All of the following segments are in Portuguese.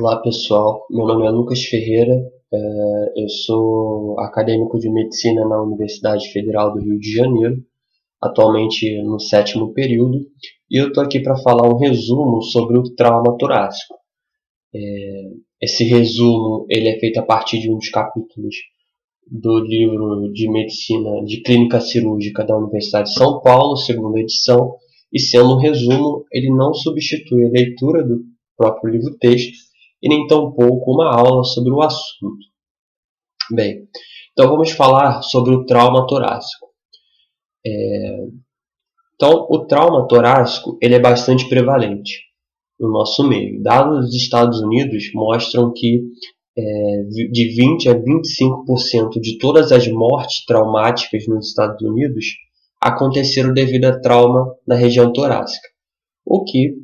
Olá pessoal, meu nome é Lucas Ferreira, eu sou acadêmico de medicina na Universidade Federal do Rio de Janeiro, atualmente no 7º período, e eu estou aqui para falar um resumo sobre o trauma torácico. Esse resumo ele é feito a partir de um dos capítulos do livro de medicina de clínica cirúrgica da Universidade de São Paulo, segunda edição, e sendo um resumo, ele não substitui a leitura do próprio livro-texto e nem tampouco uma aula sobre o assunto. Bem, então vamos falar sobre o trauma torácico. Então, o trauma torácico ele é bastante prevalente no nosso meio. Dados dos Estados Unidos mostram que de 20 a 25% de todas as mortes traumáticas nos Estados Unidos aconteceram devido a trauma na região torácica. O que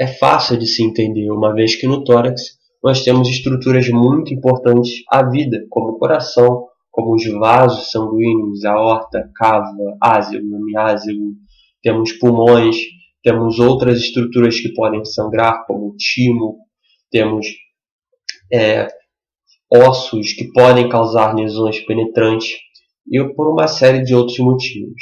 é fácil de se entender, uma vez que no tórax nós temos estruturas muito importantes à vida, como o coração, como os vasos sanguíneos, a aorta, cava, ázilo, hemiázilo, temos pulmões, temos outras estruturas que podem sangrar, como o timo, temos ossos que podem causar lesões penetrantes e por uma série de outros motivos.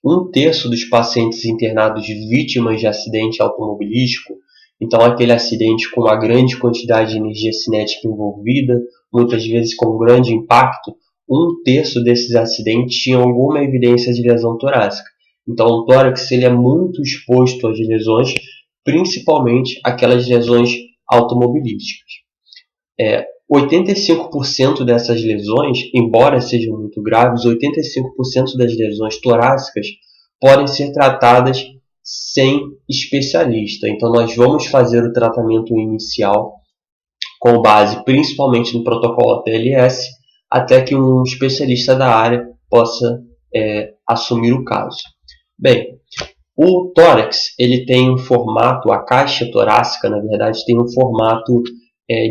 Um terço dos pacientes internados vítimas de acidente automobilístico, então aquele acidente com uma grande quantidade de energia cinética envolvida, muitas vezes com grande impacto, um terço desses acidentes tinham alguma evidência de lesão torácica. Então o tórax ele é muito exposto às lesões, principalmente aquelas lesões automobilísticas. 85% dessas lesões, embora sejam muito graves, 85% das lesões torácicas podem ser tratadas sem especialista. Então nós vamos fazer o tratamento inicial com base principalmente no protocolo TLS, até que um especialista da área possa assumir o caso. Bem, o tórax ele tem um formato, a caixa torácica na verdade tem um formato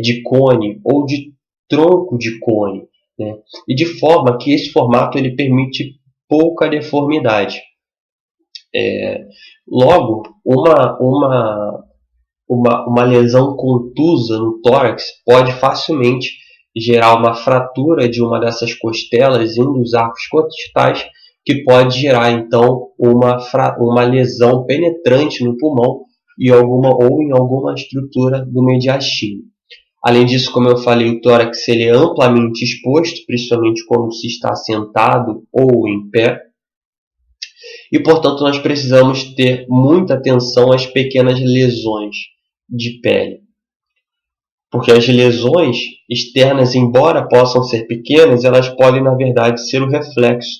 de cone ou de tronco de cone, né? E de forma que esse formato ele permite pouca deformidade. Logo, uma lesão contusa no tórax pode facilmente gerar uma fratura de uma dessas costelas em um dos arcos costais, que pode gerar então uma lesão penetrante no pulmão e em alguma estrutura do mediastino. Além disso, como eu falei, o tórax ele é amplamente exposto, principalmente quando se está sentado ou em pé. E, portanto, nós precisamos ter muita atenção às pequenas lesões de pele. Porque as lesões externas, embora possam ser pequenas, elas podem, na verdade, ser o reflexo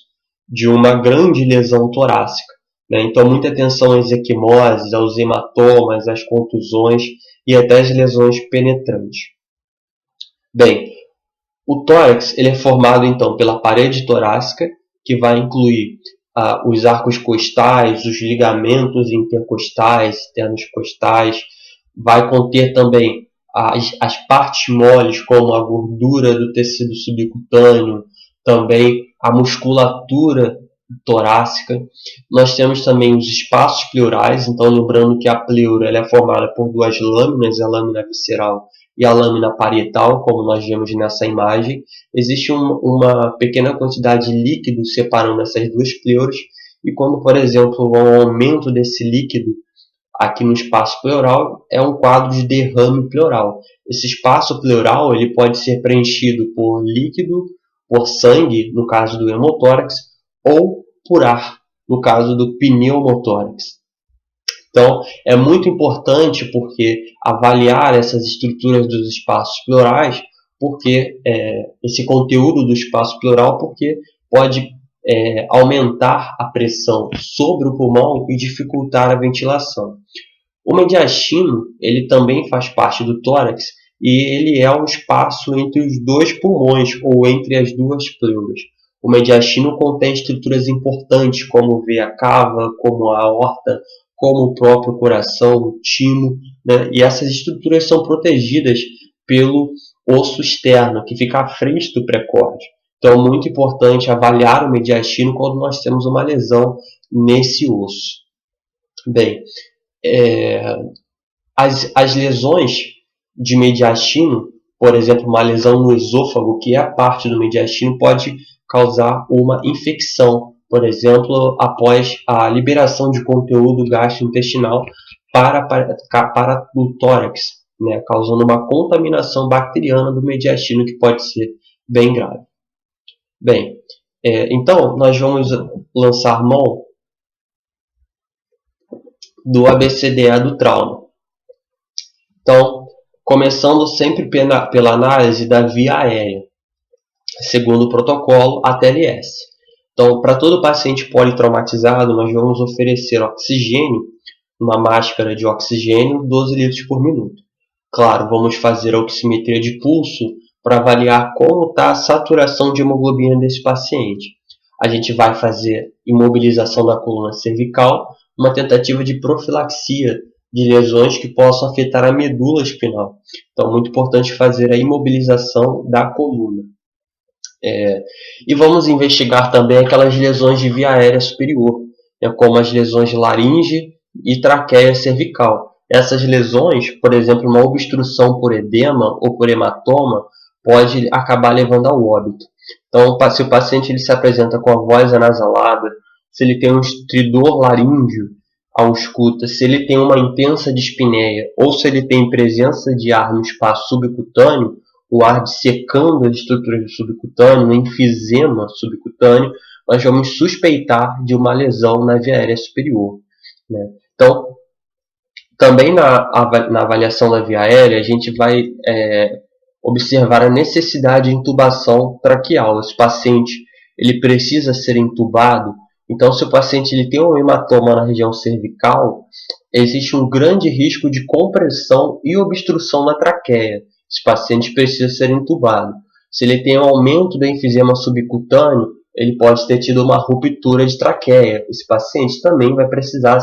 de uma grande lesão torácica, né? Então, muita atenção às equimoses, aos hematomas, às contusões e até às lesões penetrantes. Bem, o tórax ele é formado então pela parede torácica, que vai incluir os arcos costais, os ligamentos intercostais, externos costais, vai conter também as partes moles, como a gordura do tecido subcutâneo, também a musculatura torácica. Nós temos também os espaços pleurais, então lembrando que a pleura ela é formada por duas lâminas, a lâmina visceral e a lâmina parietal, como nós vemos nessa imagem. Existe uma pequena quantidade de líquido separando essas duas pleuras, e quando, por exemplo, há um aumento desse líquido aqui no espaço pleural, é um quadro de derrame pleural. Esse espaço pleural ele pode ser preenchido por líquido, por sangue, no caso do hemotórax, ou por ar, no caso do pneumotórax. Então, é muito importante porque avaliar essas estruturas dos espaços pleurais, porque esse conteúdo do espaço pleural, porque pode aumentar a pressão sobre o pulmão e dificultar a ventilação. O mediastino, ele também faz parte do tórax e ele é um espaço entre os dois pulmões ou entre as duas pleuras. O mediastino contém estruturas importantes como veia cava, como a aorta, como o próprio coração, o timo, né? E essas estruturas são protegidas pelo osso externo, que fica à frente do pré-córdio. Então é muito importante avaliar o mediastino quando nós temos uma lesão nesse osso. Bem, As lesões de mediastino, por exemplo, uma lesão no esôfago, que é a parte do mediastino, pode causar uma infecção, por exemplo, após a liberação de conteúdo gastrointestinal para o tórax, né, causando uma contaminação bacteriana do mediastino que pode ser bem grave. Bem, então nós vamos lançar mão do ABCDE do trauma. Então, começando sempre pela análise da via aérea, segundo o protocolo ATLS. Então, para todo paciente politraumatizado, nós vamos oferecer oxigênio, uma máscara de oxigênio, 12 litros por minuto. Claro, vamos fazer a oximetria de pulso para avaliar como está a saturação de hemoglobina desse paciente. A gente vai fazer imobilização da coluna cervical, uma tentativa de profilaxia de lesões que possam afetar a medula espinal. Então, é muito importante fazer a imobilização da coluna. E vamos investigar também aquelas lesões de via aérea superior, né, como as lesões de laringe e traqueia cervical. Essas lesões, por exemplo, uma obstrução por edema ou por hematoma, pode acabar levando ao óbito. Então, se o paciente ele se apresenta com a voz anasalada, se ele tem um estridor laríngeo ao escuta, se ele tem uma intensa dispneia ou se ele tem presença de ar no espaço subcutâneo, o ar dissecando as estruturas do subcutâneo, um enfisema subcutâneo, nós vamos suspeitar de uma lesão na via aérea superior, né? Então, também na avaliação da via aérea, a gente vai observar a necessidade de intubação traqueal. Esse paciente ele precisa ser intubado. Então, se o paciente ele tem um hematoma na região cervical, existe um grande risco de compressão e obstrução da traqueia. Esse paciente precisa ser intubado. Se ele tem um aumento do enfisema subcutâneo, ele pode ter tido uma ruptura de traqueia. Esse paciente também vai precisar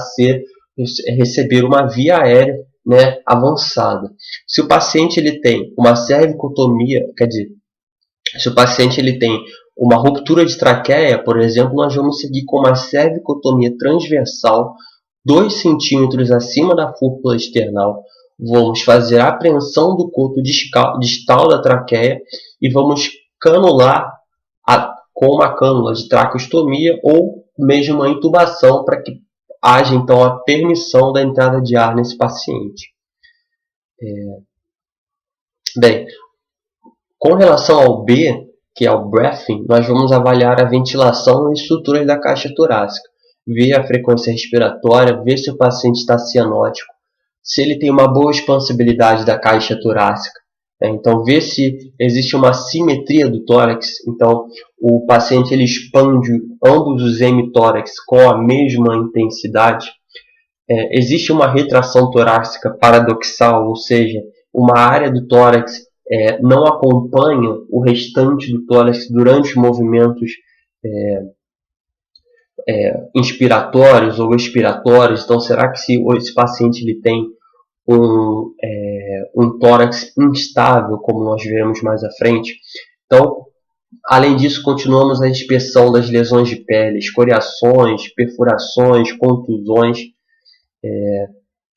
receber uma via aérea, né, avançada. Se o paciente ele tem uma cervicotomia, quer dizer, se o paciente ele tem uma ruptura de traqueia, por exemplo, nós vamos seguir com uma cervicotomia transversal 2 centímetros acima da fúrcula external. Vamos fazer a apreensão do coto distal da traqueia e vamos canular com uma cânula de traqueostomia ou mesmo uma intubação para que haja então a permissão da entrada de ar nesse paciente. Bem, com relação ao B, que é o breathing, nós vamos avaliar a ventilação e estruturas da caixa torácica, ver a frequência respiratória, ver se o paciente está cianótico, se ele tem uma boa expansibilidade da caixa torácica. Então, ver se existe uma simetria do tórax. Então, o paciente ele expande ambos os hemitórax com a mesma intensidade. Existe uma retração torácica paradoxal, ou seja, uma área do tórax não acompanha o restante do tórax durante os movimentos inspiratórios ou expiratórios. Então, será que se esse paciente ele tem um tórax instável, como nós veremos mais à frente? Então, além disso, continuamos a inspeção das lesões de pele, escoriações, perfurações, contusões.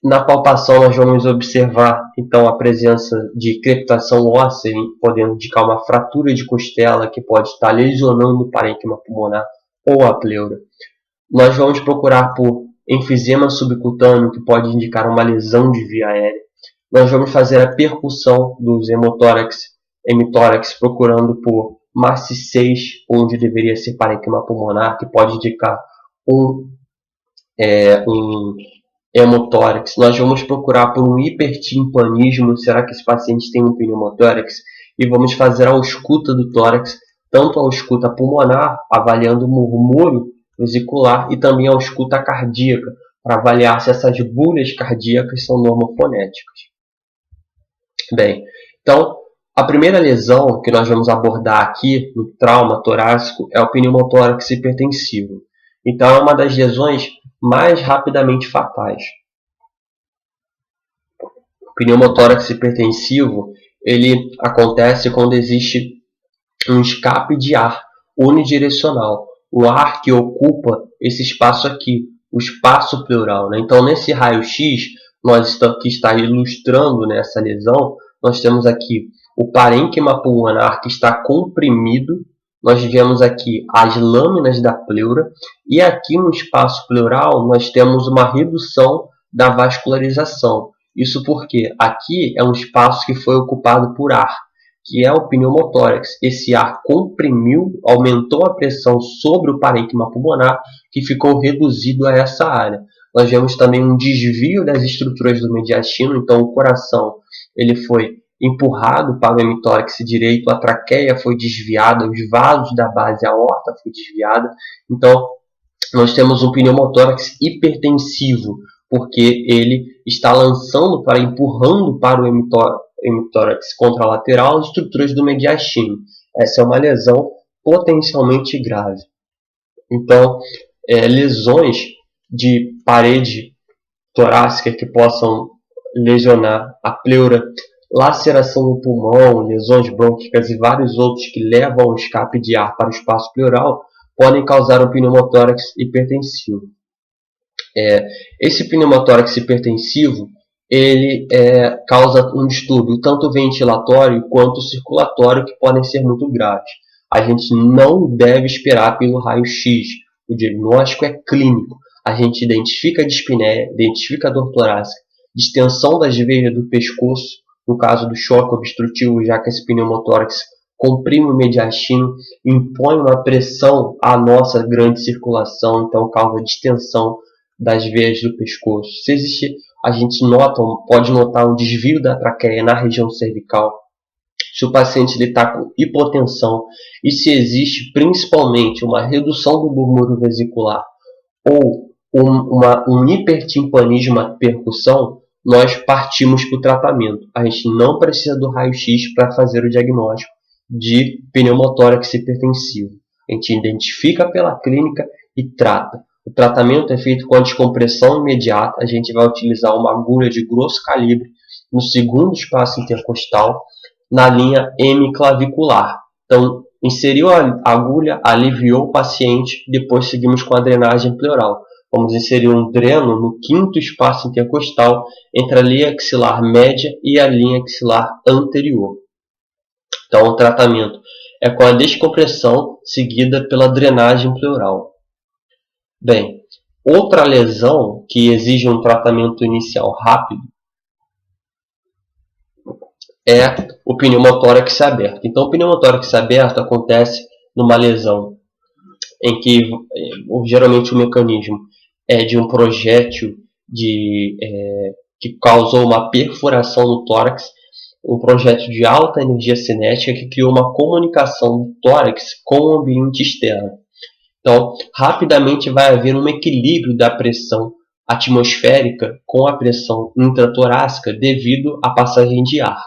Na palpação, nós vamos observar então a presença de crepitação óssea, podendo indicar uma fratura de costela que pode estar lesionando o parênquima pulmonar ou a pleura. Nós vamos procurar por enfisema subcutâneo, que pode indicar uma lesão de via aérea. Nós vamos fazer a percussão dos hemitórax, procurando por maciçez, onde deveria ser parênquima pulmonar, que pode indicar um hemotórax. Nós vamos procurar por um hipertimpanismo, será que esse paciente tem um pneumotórax? E vamos fazer a ausculta do tórax, tanto a ausculta pulmonar, avaliando o murmúrio vesicular, e também a ausculta cardíaca, para avaliar se essas bulhas cardíacas são normofonéticas. Bem, então, a primeira lesão que nós vamos abordar aqui no trauma torácico é o pneumotórax hipertensivo. Então, é uma das lesões mais rapidamente fatais. O pneumotórax hipertensivo ele acontece quando existe um escape de ar unidirecional, o ar que ocupa esse espaço aqui, o espaço pleural, né? Então, nesse raio-x, que está ilustrando nessa lesão, nós temos aqui o parênquima pulmonar que está comprimido, nós vemos aqui as lâminas da pleura, e aqui no espaço pleural nós temos uma redução da vascularização. Isso porque aqui é um espaço que foi ocupado por ar, que é o pneumotórax. Esse ar comprimiu, aumentou a pressão sobre o parênquima pulmonar, que ficou reduzido a essa área. Nós vemos também um desvio das estruturas do mediastino, então o coração ele foi empurrado para o hemitórax direito, a traqueia foi desviada, os vasos da base aorta foi desviada. Então, nós temos um pneumotórax hipertensivo, porque ele está lançando empurrando para o hemitórax contralateral as estruturas do mediastino. Essa é uma lesão potencialmente grave. Então, lesões de parede torácica que possam lesionar a pleura, laceração no pulmão, lesões brônquicas e vários outros que levam ao escape de ar para o espaço pleural podem causar um pneumotórax hipertensivo. Esse pneumotórax hipertensivo ele causa um distúrbio tanto ventilatório quanto circulatório que podem ser muito graves. A gente não deve esperar pelo raio-x. O diagnóstico é clínico. A gente identifica a dispneia, identifica a dor torácica, distensão das veias do pescoço, no caso do choque obstrutivo, já que esse pneumotórax comprime o mediastino, impõe uma pressão à nossa grande circulação, então causa distensão das veias do pescoço. Se existe, a gente pode notar um desvio da traqueia na região cervical. Se o paciente está com hipotensão e se existe principalmente uma redução do murmúrio vesicular ou um hipertimpanismo à percussão, nós partimos para o tratamento. A gente não precisa do raio-x para fazer o diagnóstico de pneumotórax hipertensivo. A gente identifica pela clínica e trata. O tratamento é feito com a descompressão imediata. A gente vai utilizar uma agulha de grosso calibre no segundo espaço intercostal, na linha hemiclavicular. Então, inseriu a agulha, aliviou o paciente, depois seguimos com a drenagem pleural. Vamos inserir um dreno no quinto espaço intercostal entre a linha axilar média e a linha axilar anterior. Então, o tratamento é com a descompressão seguida pela drenagem pleural. Bem, outra lesão que exige um tratamento inicial rápido é o pneumotórax aberto. Então, o pneumotórax aberto acontece numa lesão em que geralmente o mecanismo é de um projétil que causou uma perfuração no tórax, um projétil de alta energia cinética que criou uma comunicação do tórax com o ambiente externo. Então, rapidamente vai haver um equilíbrio da pressão atmosférica com a pressão intratorácica devido à passagem de ar.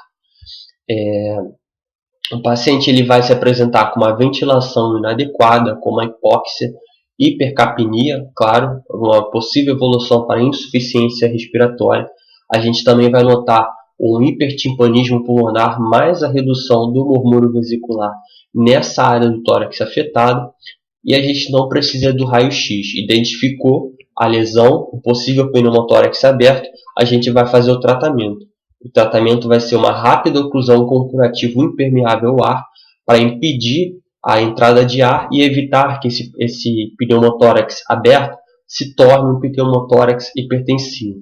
O paciente ele vai se apresentar com uma ventilação inadequada, com uma hipóxia, hipercapnia, claro, uma possível evolução para insuficiência respiratória. A gente também vai notar um hipertimpanismo pulmonar, mais a redução do murmúrio vesicular nessa área do tórax afetado. E a gente não precisa do raio-x. Identificou a lesão, o possível pneumotórax aberto, a gente vai fazer o tratamento. O tratamento vai ser uma rápida oclusão com curativo impermeável ao ar para impedir a entrada de ar e evitar que esse pneumotórax aberto se torne um pneumotórax hipertensivo.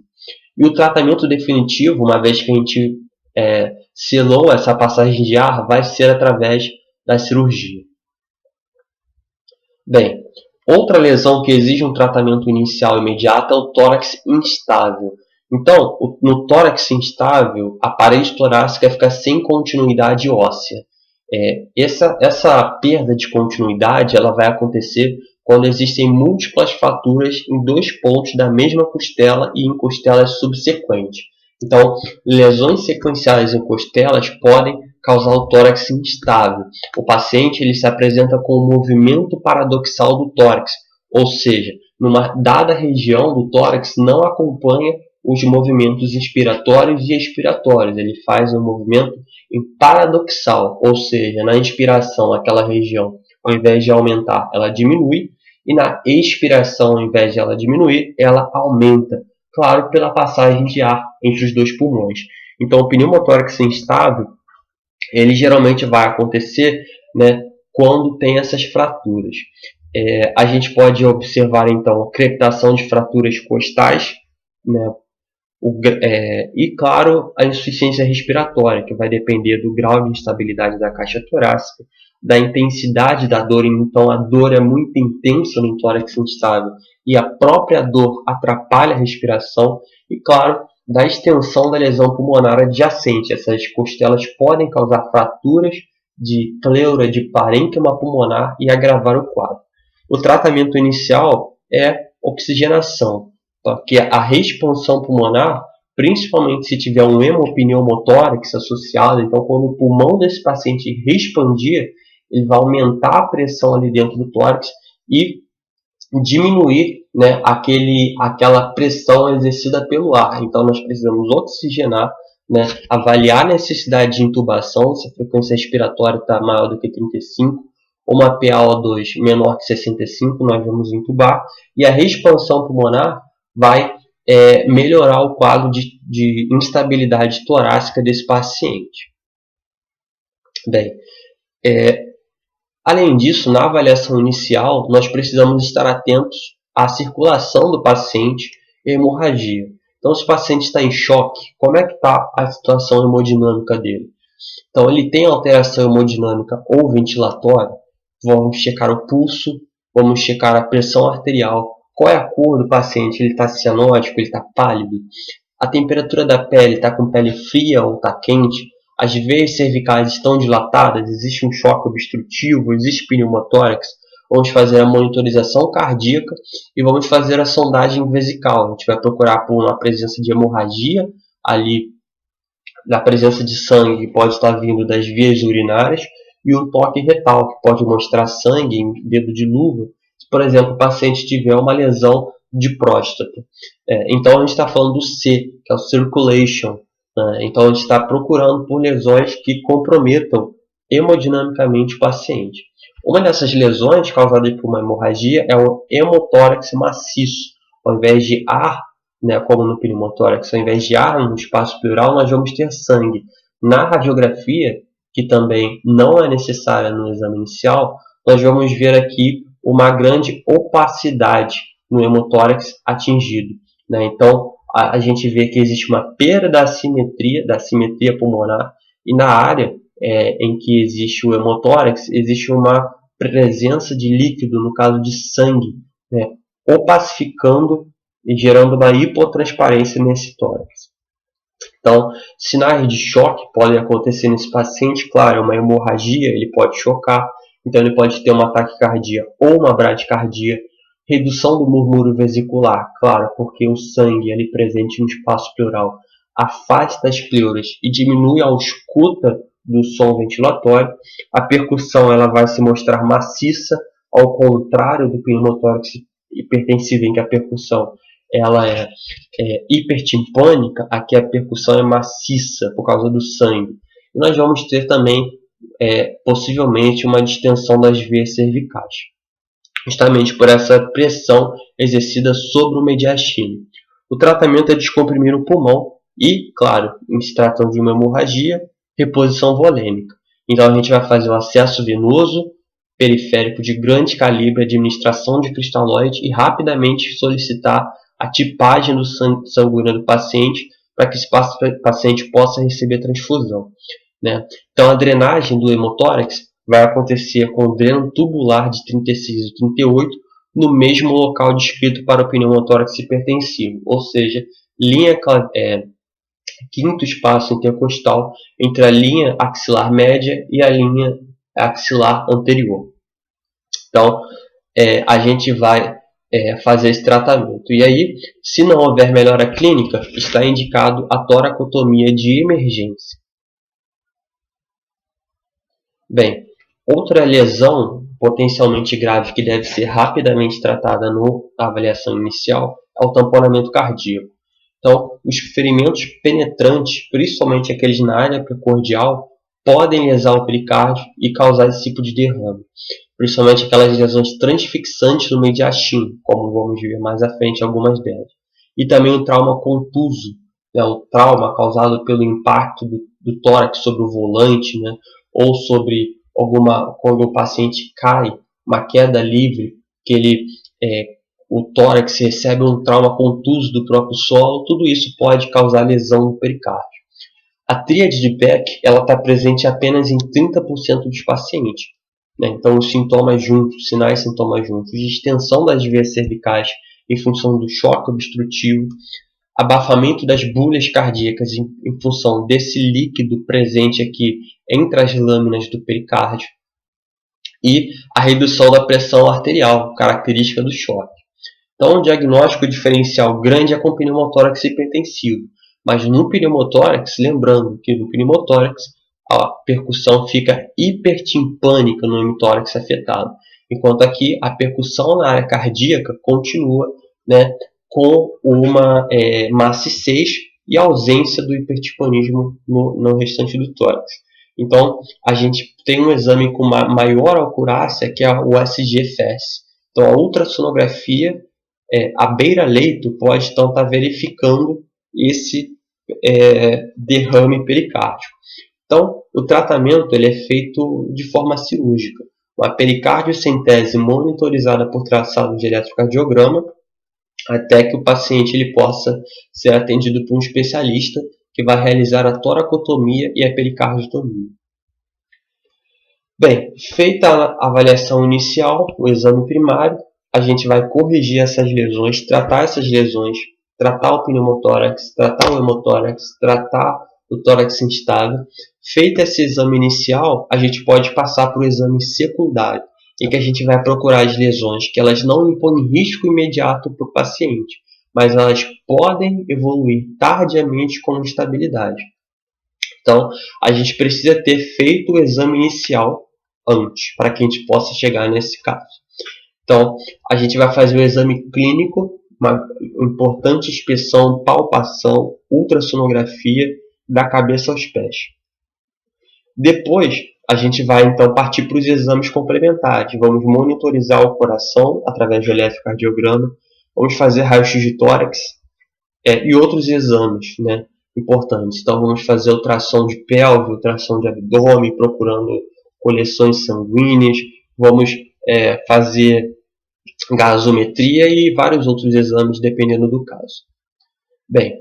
E o tratamento definitivo, uma vez que a gente selou essa passagem de ar, vai ser através da cirurgia. Bem, outra lesão que exige um tratamento inicial imediato é o tórax instável. Então, no tórax instável, a parede torácica fica sem continuidade óssea. Essa perda de continuidade ela vai acontecer quando existem múltiplas fraturas em dois pontos da mesma costela e em costelas subsequentes. Então, lesões sequenciais em costelas podem causar o tórax instável. O paciente ele se apresenta com um movimento paradoxal do tórax, ou seja, numa dada região do tórax não acompanha os movimentos inspiratórios e expiratórios. Ele faz um movimento em paradoxal, ou seja, na inspiração aquela região, ao invés de aumentar, ela diminui, e na expiração, ao invés de ela diminuir, ela aumenta, claro, pela passagem de ar entre os dois pulmões. Então, o pneumotórax instável, ele geralmente vai acontecer, né, quando tem essas fraturas. A gente pode observar, então, a crepitação de fraturas costais, né, e, claro, a insuficiência respiratória, que vai depender do grau de instabilidade da caixa torácica, da intensidade da dor. Então, a dor é muito intensa no tórax instável e a própria dor atrapalha a respiração. E, claro, da extensão da lesão pulmonar adjacente. Essas costelas podem causar fraturas de pleura, de parênquima pulmonar e agravar o quadro. O tratamento inicial é oxigenação, porque a reexpansão pulmonar, principalmente se tiver um hemopneumotórax associado, então quando o pulmão desse paciente reexpandir, ele vai aumentar a pressão ali dentro do tórax e diminuir, né, aquela pressão exercida pelo ar. Então nós precisamos oxigenar, né, avaliar a necessidade de intubação, se a frequência respiratória está maior do que 35, ou uma PaO2 menor que 65, nós vamos intubar, e a reexpansão pulmonar vai melhorar o quadro de instabilidade torácica desse paciente. Bem, além disso, na avaliação inicial, nós precisamos estar atentos à circulação do paciente e hemorragia. Então, se o paciente está em choque, como é que está a situação hemodinâmica dele? Então, ele tem alteração hemodinâmica ou ventilatória? Vamos checar o pulso, vamos checar a pressão arterial. Qual é a cor do paciente? Ele está cianótico, ele está pálido? A temperatura da pele está com pele fria ou está quente? As veias cervicais estão dilatadas? Existe um choque obstrutivo? Existe pneumotórax? Vamos fazer a monitorização cardíaca e vamos fazer a sondagem vesical. A gente vai procurar por uma presença de hemorragia ali, da presença de sangue que pode estar vindo das vias urinárias, e um toque retal, que pode mostrar sangue em dedo de luva, se, por exemplo, o paciente tiver uma lesão de próstata. Então, a gente está falando do C, que é o circulation. Né? Então, a gente está procurando por lesões que comprometam hemodinamicamente o paciente. Uma dessas lesões causada por uma hemorragia é o hemotórax maciço. Ao invés de ar, né, como no pneumotórax, ao invés de ar no espaço pleural, nós vamos ter sangue. Na radiografia, que também não é necessária no exame inicial, nós vamos ver aqui uma grande opacidade no hemotórax atingido. Né? Então, a gente vê que existe uma perda da simetria pulmonar, e na área em que existe o hemotórax, existe uma presença de líquido, no caso de sangue, né? Opacificando e gerando uma hipotransparência nesse tórax. Então, sinais de choque podem acontecer nesse paciente. Claro, uma hemorragia, ele pode chocar, então ele pode ter uma taquicardia ou uma bradicardia. Redução do murmúrio vesicular, claro, porque o sangue ali presente no espaço pleural afasta as pleuras e diminui a escuta do som ventilatório. A percussão ela vai se mostrar maciça, ao contrário do pneumotórax hipertensivo, em que a percussão ela é hipertimpânica. Aqui a percussão é maciça por causa do sangue. E nós vamos ter também, possivelmente, uma distensão das veias cervicais, justamente por essa pressão exercida sobre o mediastino. O tratamento é descomprimir o pulmão e, claro, em se tratando de uma hemorragia, reposição volêmica. Então a gente vai fazer o acesso venoso periférico de grande calibre, administração de cristalóide e rapidamente solicitar a tipagem do sangue sanguíneo do paciente para que esse paciente possa receber transfusão. Né? Então a drenagem do hemotórax vai acontecer com dreno tubular de 36 e 38 no mesmo local descrito para o pneumotórax hipertensivo, ou seja, quinto espaço intercostal entre a linha axilar média e a linha axilar anterior. Então, a gente vai fazer esse tratamento. E aí, se não houver melhora clínica, está indicado a toracotomia de emergência. Bem, outra lesão potencialmente grave que deve ser rapidamente tratada na avaliação inicial é o tamponamento cardíaco. Então, os ferimentos penetrantes, principalmente aqueles na área precordial, podem lesar o pericárdio e causar esse tipo de derrame, principalmente aquelas lesões transfixantes no mediastino, como vamos ver mais à frente algumas delas. e também o trauma contuso, né, o trauma causado pelo impacto do tórax sobre o volante, né, ou sobre quando o paciente cai, uma queda livre, que o tórax recebe um trauma contuso do próprio solo, tudo isso pode causar lesão no pericárdio. A tríade de Beck está presente apenas em 30% dos pacientes. Né? Então, os sintomas juntos, sinais e sintomas juntos, de extensão das vias cervicais em função do choque obstrutivo, abafamento das bolhas cardíacas em função desse líquido presente aqui entre as lâminas do pericárdio, e a redução da pressão arterial, característica do choque. Então, um diagnóstico diferencial grande é com pneumotórax hipertensivo, mas no pneumotórax, lembrando que no pneumotórax a percussão fica hipertimpânica no hemitórax afetado, enquanto aqui a percussão na área cardíaca continua, né, com uma massa 6 e ausência do hipertimpanismo no restante do tórax. Então, a gente tem um exame com uma maior acurácia, que é o SGFS. Então, a ultrassonografia, a beira-leito, pode então estar verificando esse derrame pericárdico. Então, o tratamento ele é feito de forma cirúrgica. Uma pericardiocentese monitorizada por traçado de eletrocardiograma, até que o paciente ele possa ser atendido por um especialista que vai realizar a toracotomia e a pericardiotomia. Bem, feita a avaliação inicial, o exame primário, a gente vai corrigir essas lesões, tratar essas lesões, tratar o pneumotórax, tratar o hemotórax, tratar o tórax instável. Feito esse exame inicial, a gente pode passar para o exame secundário, em que a gente vai procurar as lesões que elas não impõem risco imediato para o paciente, mas elas podem evoluir tardiamente com instabilidade. Então, a gente precisa ter feito o exame inicial antes, para que a gente possa chegar nesse caso. Então, a gente vai fazer o exame clínico, uma importante inspeção, palpação, ultrassonografia da cabeça aos pés. Depois, a gente vai então partir para os exames complementares. Vamos monitorizar o coração através do eletrocardiograma, vamos fazer raio-x de tórax e outros exames, né, importantes. Então, vamos fazer ultrassom de pelve, ultrassom de abdômen, procurando coleções sanguíneas, vamos fazer gasometria e vários outros exames, dependendo do caso. Bem,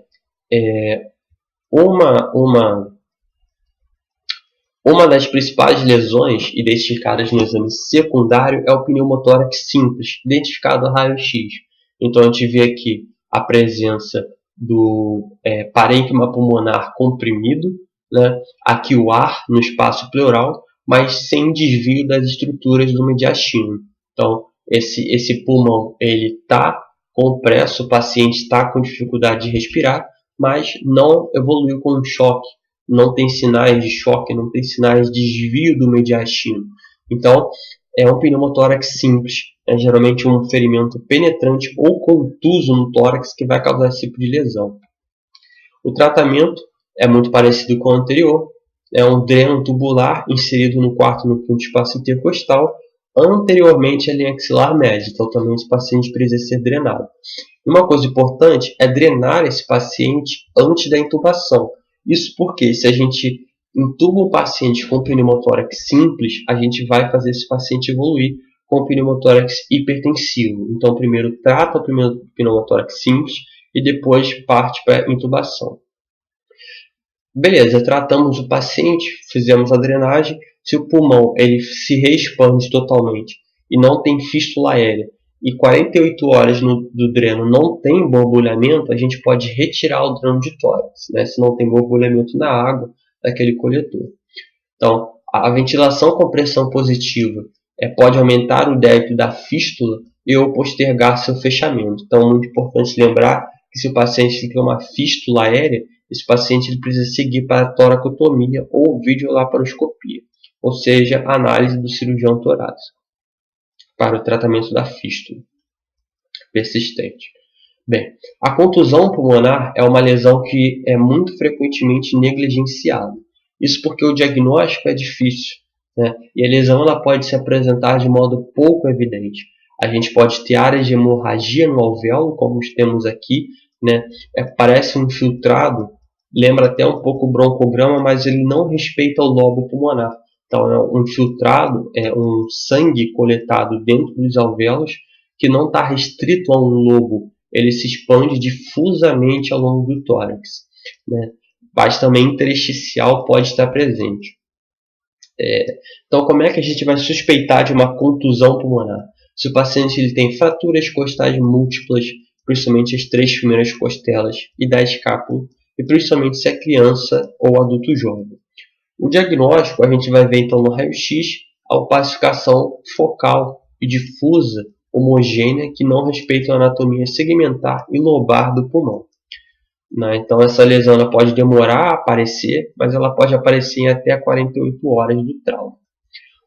uma das principais lesões identificadas no exame secundário é o pneumotórax simples, identificado a raio-x. Então, a gente vê aqui a presença do parênquima pulmonar comprimido, né? Aqui o ar no espaço pleural, mas sem desvio das estruturas do mediastino. Então, esse pulmão ele está compresso, o paciente está com dificuldade de respirar, mas não evoluiu com um choque, não tem sinais de choque, não tem sinais de desvio do mediastino. Então, é um pneumotórax simples, é geralmente um ferimento penetrante ou contuso no tórax que vai causar esse tipo de lesão. O tratamento é muito parecido com o anterior, é um dreno tubular inserido no quarto e no quinto espaço intercostal, anteriormente à linha axilar média, então também esse paciente precisa ser drenado. E uma coisa importante é drenar esse paciente antes da intubação. Isso porque se a gente intuba o paciente com pneumotórax simples, a gente vai fazer esse paciente evoluir com pneumotórax hipertensivo. Então primeiro trata o pneumotórax simples e depois parte para a intubação. Beleza, tratamos o paciente, fizemos a drenagem. Se o pulmão ele se reexpande totalmente e não tem fístula aérea, e 48 horas do dreno não tem borbulhamento, a gente pode retirar o dreno de tórax, né, se não tem borbulhamento na água daquele coletor. Então, a ventilação com pressão positiva pode aumentar o débito da fístula e ou postergar seu fechamento. Então, é muito importante lembrar que se o paciente tem uma fístula aérea, esse paciente ele precisa seguir para a toracotomia ou videolaparoscopia, ou seja, a análise do cirurgião torácico para o tratamento da fístula persistente. Bem, a contusão pulmonar é uma lesão que é muito frequentemente negligenciada. Isso porque o diagnóstico é difícil, né? E a lesão ela pode se apresentar de modo pouco evidente. A gente pode ter áreas de hemorragia no alvéolo, como temos aqui, né? Parece um infiltrado, lembra até um pouco o broncograma, mas ele não respeita o lobo pulmonar. Então, é um infiltrado, é um sangue coletado dentro dos alvéolos que não está restrito a um lobo, ele se expande difusamente ao longo do tórax, né? Mas também intersticial pode estar presente. Então, como é que a gente vai suspeitar de uma contusão pulmonar? Se o paciente ele tem fraturas costais múltiplas, principalmente as 3 primeiras costelas e da escápula, e principalmente se é criança ou adulto jovem. O diagnóstico a gente vai ver então no raio-x a opacificação focal e difusa homogênea que não respeita a anatomia segmentar e lobar do pulmão, né? Então essa lesão ela pode demorar a aparecer, mas ela pode aparecer em até 48 horas do trauma.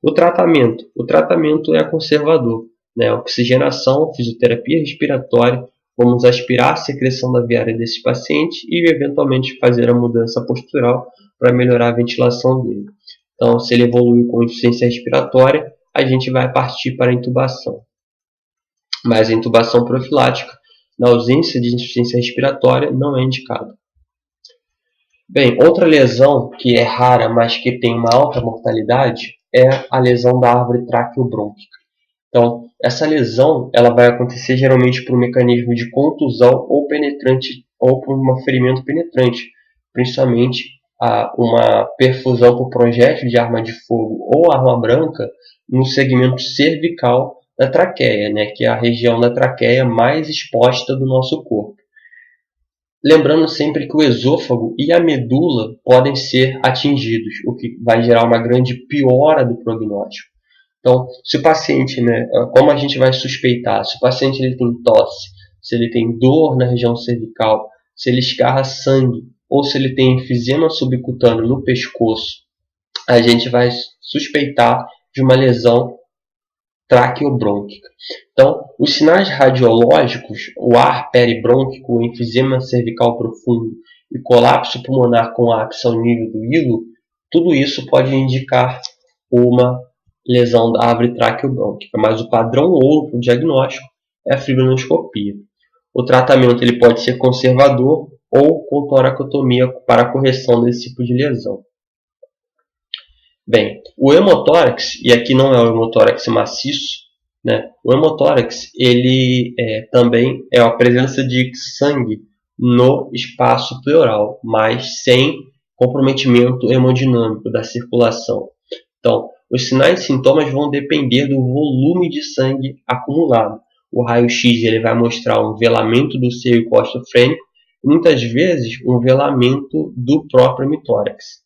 O tratamento é conservador, né? Oxigenação, fisioterapia respiratória, vamos aspirar a secreção da viária desse paciente e eventualmente fazer a mudança postural para melhorar a ventilação dele. Então, se ele evoluir com insuficiência respiratória, a gente vai partir para a intubação. Mas a intubação profilática, na ausência de insuficiência respiratória, não é indicada. Bem, outra lesão que é rara, mas que tem uma alta mortalidade, é a lesão da árvore traqueobrônquica. Então, essa lesão ela vai acontecer geralmente por um mecanismo de contusão ou penetrante ou por um ferimento penetrante, principalmente uma perfusão por projétil de arma de fogo ou arma branca no segmento cervical da traqueia, né, que é a região da traqueia mais exposta do nosso corpo. Lembrando sempre que o esôfago e a medula podem ser atingidos, o que vai gerar uma grande piora do prognóstico. Então, se o paciente, né, como a gente vai suspeitar? Se o paciente ele tem tosse, se ele tem dor na região cervical, se ele escarra sangue ou se ele tem enfisema subcutâneo no pescoço, a gente vai suspeitar de uma lesão traqueobrônquica. Então, os sinais radiológicos, o ar peribrônquico, o enfisema cervical profundo e colapso pulmonar com ápice ao nível do hilo, tudo isso pode indicar uma lesão da árvore traqueobrônquica, mas o padrão ouro para o diagnóstico é a fibrinoscopia. O tratamento ele pode ser conservador ou com toracotomia para a correção desse tipo de lesão. Bem, o hemotórax, e aqui não é o hemotórax maciço, né? O hemotórax ele também é a presença de sangue no espaço pleural, mas sem comprometimento hemodinâmico da circulação. Então, os sinais e sintomas vão depender do volume de sangue acumulado. O raio-x ele vai mostrar um velamento do seio costofrênico e muitas vezes um velamento do próprio hemitórax.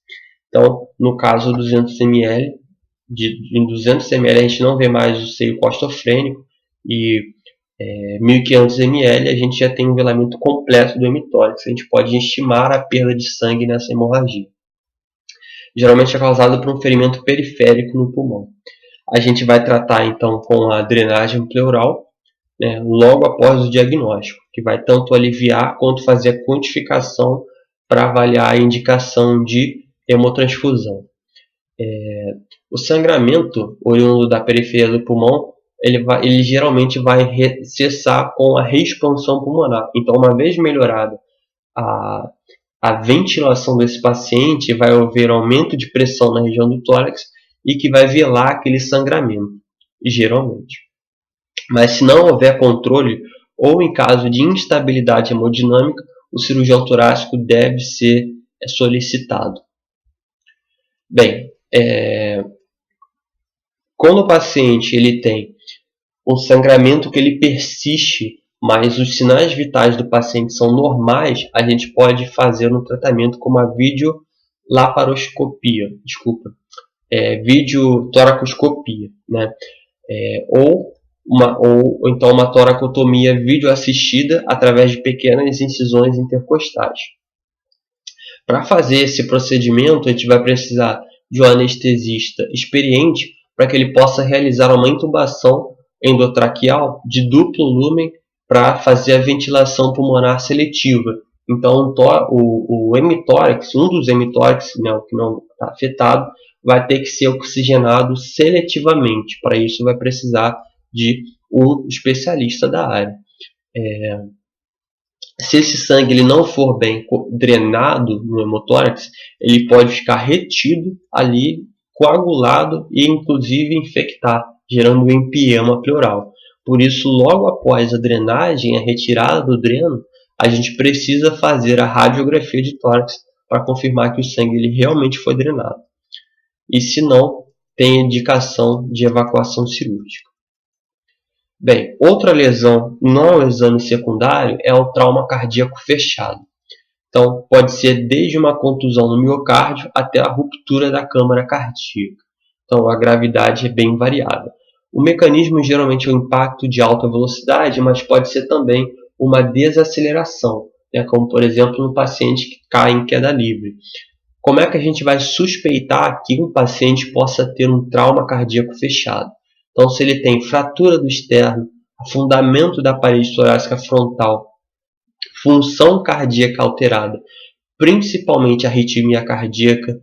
Então, no caso 200 ml, em 200 ml a gente não vê mais o seio costofrênico e 1.500 ml a gente já tem um velamento completo do hemitórax. A gente pode estimar a perda de sangue nessa hemorragia. Geralmente é causado por um ferimento periférico no pulmão. A gente vai tratar então com a drenagem pleural, né, logo após o diagnóstico, que vai tanto aliviar quanto fazer a quantificação para avaliar a indicação de hemotransfusão. O sangramento oriundo da periferia do pulmão, ele geralmente vai cessar com a reexpansão pulmonar. Então, uma vez melhorada a ventilação desse paciente, vai haver aumento de pressão na região do tórax e que vai velar aquele sangramento, geralmente. Mas se não houver controle ou em caso de instabilidade hemodinâmica, o cirurgião torácico deve ser solicitado. Bem, quando o paciente ele tem um sangramento que ele persiste, mas os sinais vitais do paciente são normais, a gente pode fazer um tratamento como a videotoracoscopia, né? Ou então uma toracotomia videoassistida através de pequenas incisões intercostais. Para fazer esse procedimento, a gente vai precisar de um anestesista experiente para que ele possa realizar uma intubação endotraqueal de duplo lumen para fazer a ventilação pulmonar seletiva. Então, o hemitórax, um dos hemitórax, né, o que não está afetado, vai ter que ser oxigenado seletivamente. Para isso, vai precisar de um especialista da área. Se esse sangue ele não for bem drenado no hemotórax, ele pode ficar retido ali, coagulado e inclusive infectar, gerando um empiema pleural. Por isso, logo após a drenagem, a retirada do dreno, a gente precisa fazer a radiografia de tórax para confirmar que o sangue ele realmente foi drenado. E se não, tem indicação de evacuação cirúrgica. Bem, outra lesão não é um exame secundário é o trauma cardíaco fechado. Então, pode ser desde uma contusão no miocárdio até a ruptura da câmara cardíaca. Então, a gravidade é bem variada. O mecanismo geralmente é um impacto de alta velocidade, mas pode ser também uma desaceleração, né? Como, por exemplo, no paciente que cai em queda livre. Como é que a gente vai suspeitar que um paciente possa ter um trauma cardíaco fechado? Então, se ele tem fratura do externo, afundamento da parede torácica frontal, função cardíaca alterada, principalmente arritmia cardíaca,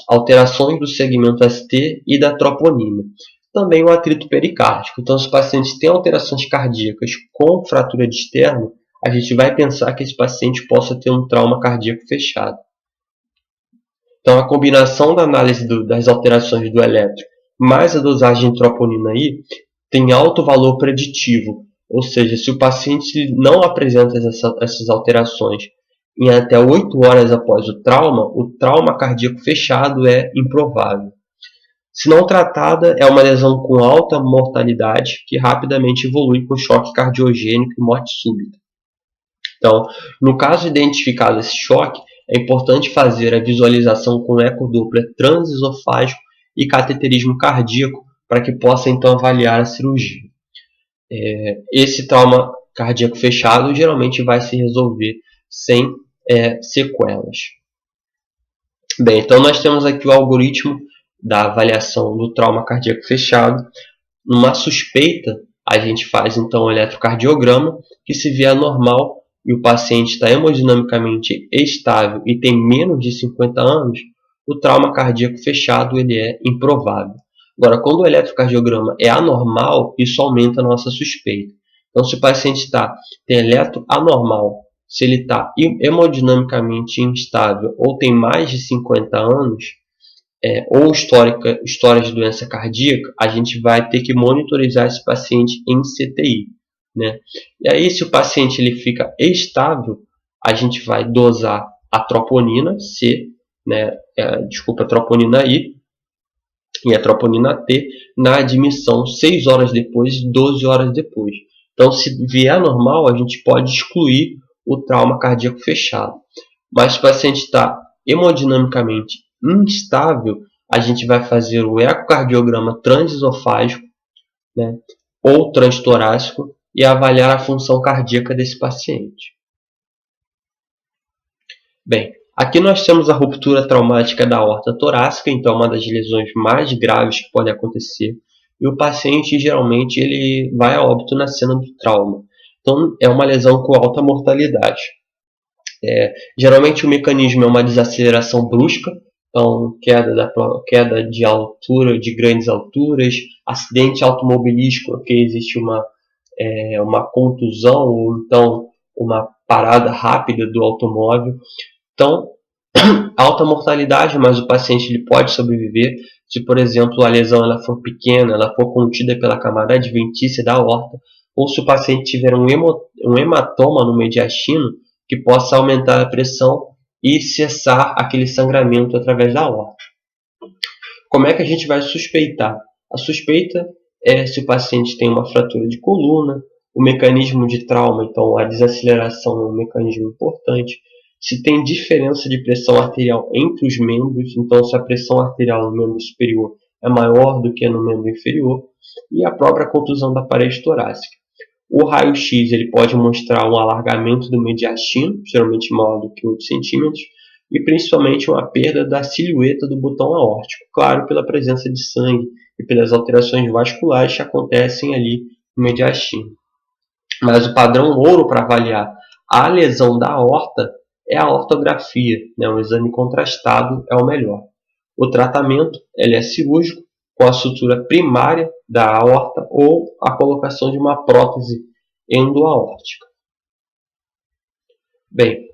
alterações do segmento ST e da troponina. Também o atrito pericárdico. Então, se o paciente tem alterações cardíacas com fratura de externo, a gente vai pensar que esse paciente possa ter um trauma cardíaco fechado. Então, a combinação da análise das alterações do eletro mais a dosagem de troponina aí tem alto valor preditivo, ou seja, se o paciente não apresenta essas alterações em até 8 horas após o trauma cardíaco fechado é improvável. Se não tratada, é uma lesão com alta mortalidade que rapidamente evolui com choque cardiogênico e morte súbita. Então, no caso identificado esse choque, é importante fazer a visualização com ecodoppler transesofágico e cateterismo cardíaco para que possa então avaliar a cirurgia. Esse trauma cardíaco fechado geralmente vai se resolver sem sequelas. Bem, então nós temos aqui o algoritmo da avaliação do trauma cardíaco fechado. Numa suspeita, a gente faz então o eletrocardiograma, que se vier normal e o paciente está hemodinamicamente estável e tem menos de 50 anos, o trauma cardíaco fechado ele é improvável. Agora, quando o eletrocardiograma é anormal, isso aumenta a nossa suspeita. Então, se o paciente tem eletro anormal, se ele está hemodinamicamente instável ou tem mais de 50 anos, ou história de doença cardíaca, a gente vai ter que monitorizar esse paciente em CTI. Né? E aí, se o paciente ele fica estável, a gente vai dosar a troponina C, a troponina I e a troponina T na admissão 6 horas depois e 12 horas depois. Então, se vier normal, a gente pode excluir o trauma cardíaco fechado. Mas se o paciente está hemodinamicamente instável, a gente vai fazer o ecocardiograma transesofágico, né, ou transtorácico e avaliar a função cardíaca desse paciente. Bem, aqui nós temos a ruptura traumática da aorta torácica, então é uma das lesões mais graves que pode acontecer. E o paciente geralmente ele vai a óbito na cena do trauma. Então é uma lesão com alta mortalidade. Geralmente o mecanismo é uma desaceleração brusca, então queda de altura, de grandes alturas, acidente automobilístico, que existe uma contusão ou então uma parada rápida do automóvel. Então, alta mortalidade, mas o paciente ele pode sobreviver se, por exemplo, a lesão ela for pequena, ela for contida pela camada adventícia da aorta, ou se o paciente tiver um hematoma no mediastino que possa aumentar a pressão e cessar aquele sangramento através da aorta. Como é que a gente vai suspeitar? A suspeita é se o paciente tem uma fratura de coluna, o mecanismo de trauma, então a desaceleração é um mecanismo importante. Se tem diferença de pressão arterial entre os membros, então se a pressão arterial no membro superior é maior do que no membro inferior, e a própria contusão da parede torácica. O raio-x ele pode mostrar um alargamento do mediastino, geralmente maior do que 8 centímetros, e principalmente uma perda da silhueta do botão aórtico, claro, pela presença de sangue e pelas alterações vasculares que acontecem ali no mediastino. Mas o padrão ouro para avaliar a lesão da aorta é a ortografia, né? Um exame contrastado é o melhor. O tratamento ele é cirúrgico, com a sutura primária da aorta ou a colocação de uma prótese endoaórtica. Bem,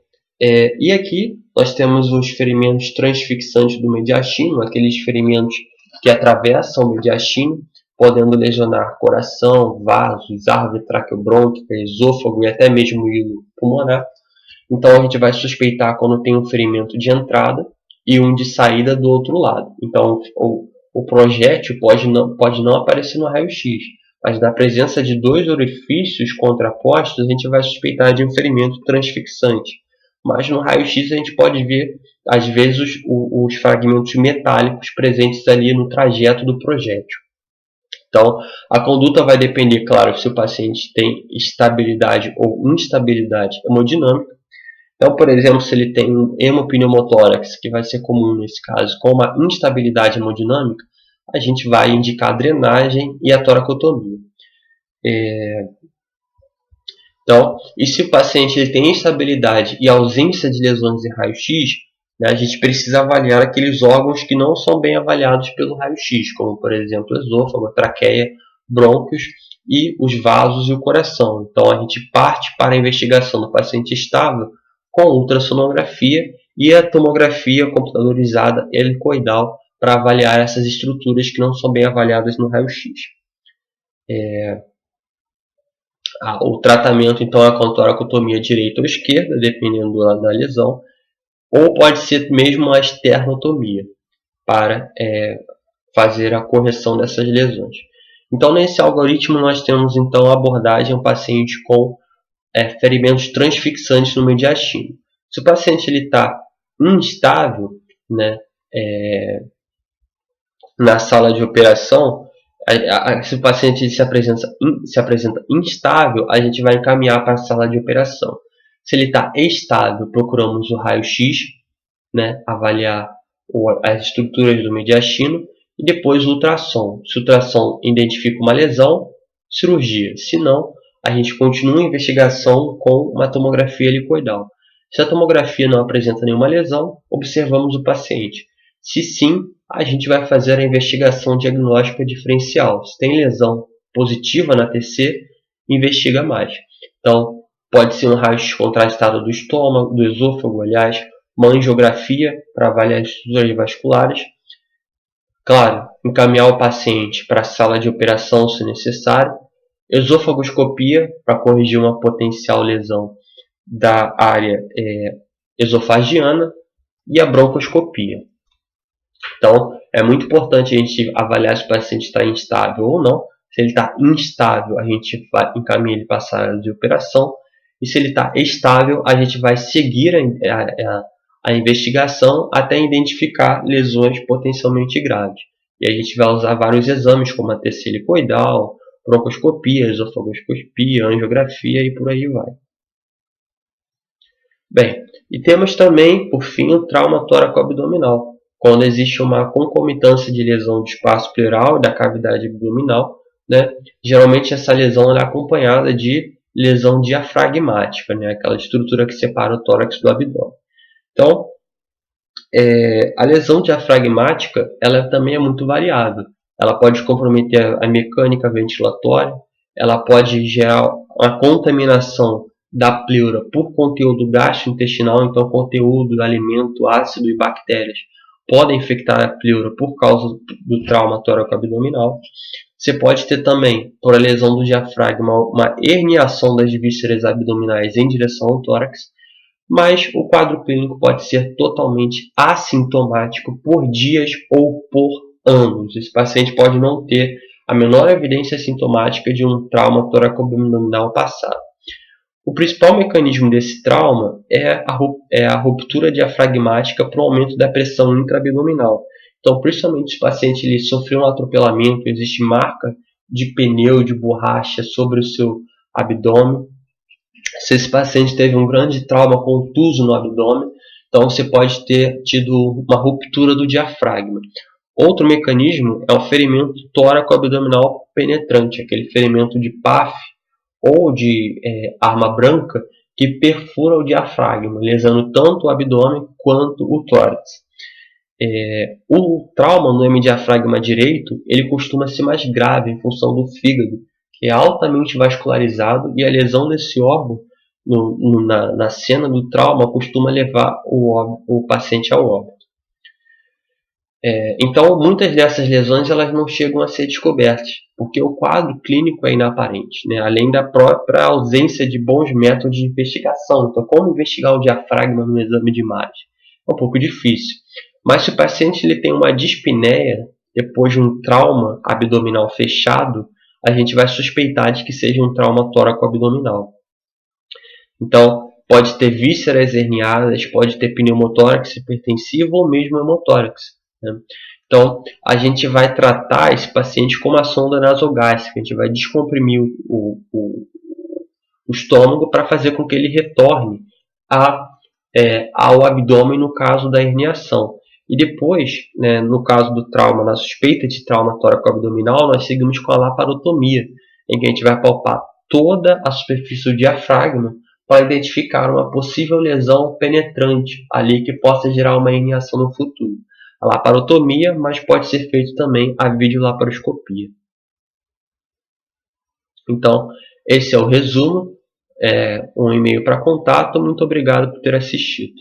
e aqui nós temos os ferimentos transfixantes do mediastino, aqueles ferimentos que atravessam o mediastino, podendo lesionar coração, vasos, árvore traqueobrônquica, esôfago e até mesmo o hilo pulmonar. Então a gente vai suspeitar quando tem um ferimento de entrada e um de saída do outro lado. Então o projétil pode não aparecer no raio-x, mas na presença de dois orifícios contrapostos a gente vai suspeitar de um ferimento transfixante. Mas no raio-x a gente pode ver, às vezes, os fragmentos metálicos presentes ali no trajeto do projétil. Então, a conduta vai depender, claro, se o paciente tem estabilidade ou instabilidade hemodinâmica. Então, por exemplo, se ele tem um hemopneumotórax, que vai ser comum nesse caso, com uma instabilidade hemodinâmica, a gente vai indicar a drenagem e a toracotomia. Então, e se o paciente ele tem instabilidade e ausência de lesões em raio-x, né, a gente precisa avaliar aqueles órgãos que não são bem avaliados pelo raio-x, como, por exemplo, o esôfago, a traqueia, brônquios e os vasos e o coração. Então, a gente parte para a investigação do paciente estável com ultrassonografia e a tomografia computadorizada helicoidal para avaliar essas estruturas que não são bem avaliadas no raio-x. O tratamento, então, é com toracotomia direita ou esquerda, dependendo da lesão, ou pode ser mesmo uma esternotomia, para fazer a correção dessas lesões. Então, nesse algoritmo, nós temos então a abordagem ao paciente com ferimentos transfixantes no mediastino. Se o paciente está instável, né, na sala de operação, se o paciente se apresenta instável, a gente vai encaminhar para a sala de operação. Se ele está estável, procuramos o raio-x, né, avaliar as estruturas do mediastino, e depois o ultrassom. Se o ultrassom identifica uma lesão, cirurgia. Se não, a gente continua a investigação com uma tomografia helicoidal. Se a tomografia não apresenta nenhuma lesão, observamos o paciente. Se sim, a gente vai fazer a investigação diagnóstica diferencial. Se tem lesão positiva na TC, investiga mais. Então, pode ser um raio-x contrastado do estômago, do esôfago, aliás, uma angiografia para avaliar as estruturas vasculares. Claro, encaminhar o paciente para a sala de operação se necessário. Esofagoscopia para corrigir uma potencial lesão da área esofagiana e a broncoscopia. Então, é muito importante a gente avaliar se o paciente está instável ou não. Se ele está instável, a gente vai encaminhar ele para a sala de operação. E se ele está estável, a gente vai seguir a investigação até identificar lesões potencialmente graves. E a gente vai usar vários exames, como a TC helicoidal, broncoscopia, esofagoscopia, angiografia e por aí vai. Bem, e temos também, por fim, o trauma tóraco-abdominal, quando existe uma concomitância de lesão do espaço pleural e da cavidade abdominal, né? Geralmente essa lesão é acompanhada de lesão diafragmática, né? Aquela estrutura que separa o tórax do abdômen. Então, a lesão diafragmática ela também é muito variável. Ela pode comprometer a mecânica ventilatória, ela pode gerar uma contaminação da pleura por conteúdo gastrointestinal, então conteúdo do alimento, ácido e bactérias podem infectar a pleura por causa do trauma tóraco-abdominal. Você pode ter também, por a lesão do diafragma, uma herniação das vísceras abdominais em direção ao tórax, mas o quadro clínico pode ser totalmente assintomático por dias ou por anos. Esse paciente pode não ter a menor evidência sintomática de um trauma tóraco-abdominal passado. O principal mecanismo desse trauma é a ruptura diafragmática para o aumento da pressão intraabdominal. Então, principalmente se o paciente ele sofreu um atropelamento, existe marca de pneu, de borracha sobre o seu abdômen. Se esse paciente teve um grande trauma contuso no abdômen, então você pode ter tido uma ruptura do diafragma. Outro mecanismo é o ferimento tóraco-abdominal penetrante, aquele ferimento de PAF ou de arma branca que perfura o diafragma, lesando tanto o abdômen quanto o tórax. O trauma no hemidiafragma direito ele costuma ser mais grave em função do fígado, que é altamente vascularizado, e a lesão desse órgão na cena do trauma costuma levar o paciente ao óbito. Então, muitas dessas lesões elas não chegam a ser descobertas, porque o quadro clínico é inaparente, né? Além da própria ausência de bons métodos de investigação. Então, como investigar o diafragma no exame de imagem? É um pouco difícil. Mas se o paciente ele tem uma dispneia, depois de um trauma abdominal fechado, a gente vai suspeitar de que seja um trauma tóraco-abdominal. Então, pode ter vísceras herniadas, pode ter pneumotórax hipertensivo ou mesmo hemotórax, né? Então, a gente vai tratar esse paciente com uma sonda nasogástrica, a gente vai descomprimir o estômago para fazer com que ele retorne ao abdômen no caso da herniação. E depois, né, no caso do trauma, na suspeita de trauma tóraco-abdominal, nós seguimos com a laparotomia, em que a gente vai palpar toda a superfície do diafragma para identificar uma possível lesão penetrante ali que possa gerar uma herniação no futuro. A laparotomia, mas pode ser feito também a videolaparoscopia. Então, esse é o resumo. Um e-mail para contato. Muito obrigado por ter assistido.